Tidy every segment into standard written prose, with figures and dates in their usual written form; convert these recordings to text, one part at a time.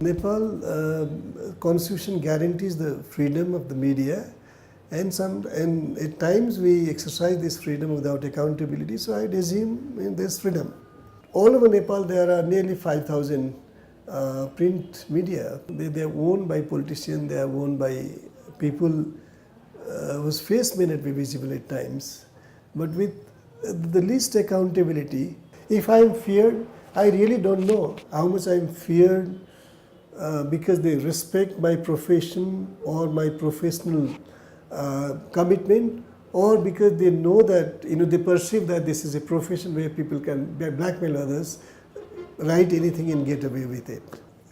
Nepal constitution guarantees the freedom of the media, and at times we exercise this freedom without accountability. So I assume there's freedom. All over Nepal there are nearly 5,000 print media. They are owned by politicians. They are owned by people whose face may not be visible at times, but with the least accountability. If I am feared, I really don't know how much I am feared because they respect my profession or my professional commitment, or because they know that they perceive that this is a profession where people can blackmail others, write anything and get away with it.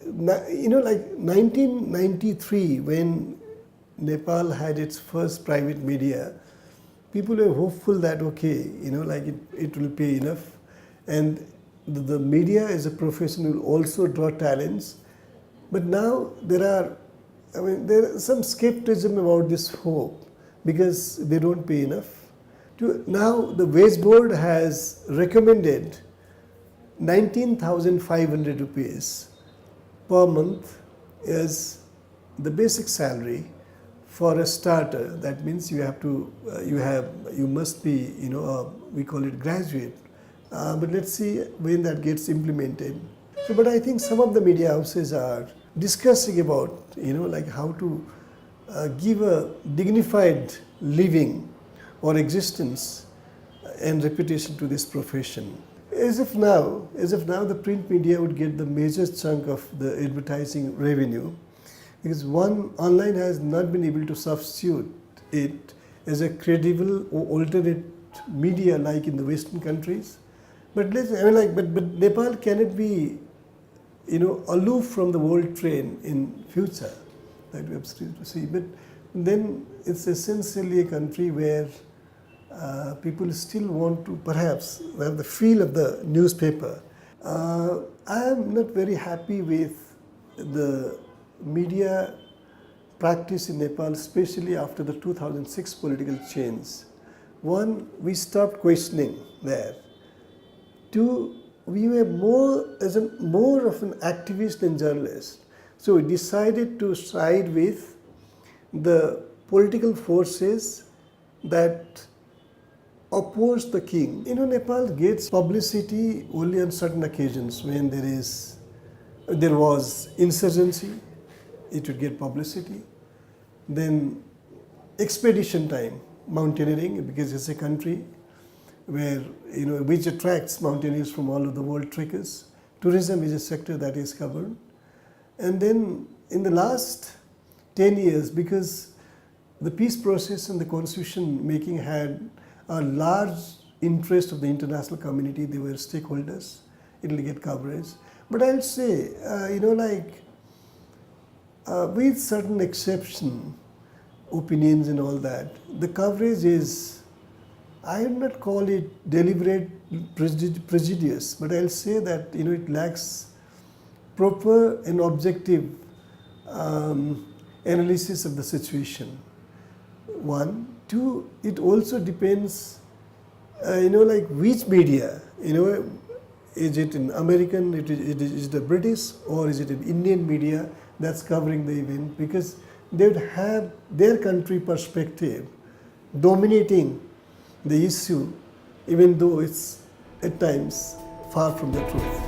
Like 1993, when Nepal had its first private media, people were hopeful that it will pay enough, and the media as a profession will also draw talents. But now there is some skepticism about this hope because they don't pay enough. Now the Wage Board has recommended 19,500 rupees per month as the basic salary for a starter. That means you must be we call it graduate. But let's see when that gets implemented. But I think some of the media houses are discussing about how to give a dignified living or existence and reputation to this profession. As of now, the print media would get the major chunk of the advertising revenue, because online has not been able to substitute it as a credible or alternate media like in the Western countries. But Nepal cannot be aloof from the world trend in future, that we have still to see. But then it's essentially a country where people still want to perhaps have the feel of the newspaper. I am not very happy with the media practice in Nepal, especially after the 2006 political change. One, we stopped questioning there. Two, we were more of an activist than journalist. So we decided to side with the political forces that oppose the king. Nepal gets publicity only on certain occasions. When there was insurgency, it would get publicity. Then expedition time, mountaineering, because it's a country where which attracts mountaineers from all over the world, trekkers. Tourism is a sector that is covered. And then in the last 10 years, because the peace process and the constitution making had a large interest of the international community, they were stakeholders, it will get coverage. But I'll say, with certain exception, opinions and all that, the coverage is, I would not call it deliberate prejudice, but I'll say that it lacks proper and objective analysis of the situation. One. Two, it also depends, which media, is it an American, is it a British, or is it an Indian media that's covering the event, because they would have their country perspective dominating the issue, even though it's at times far from the truth.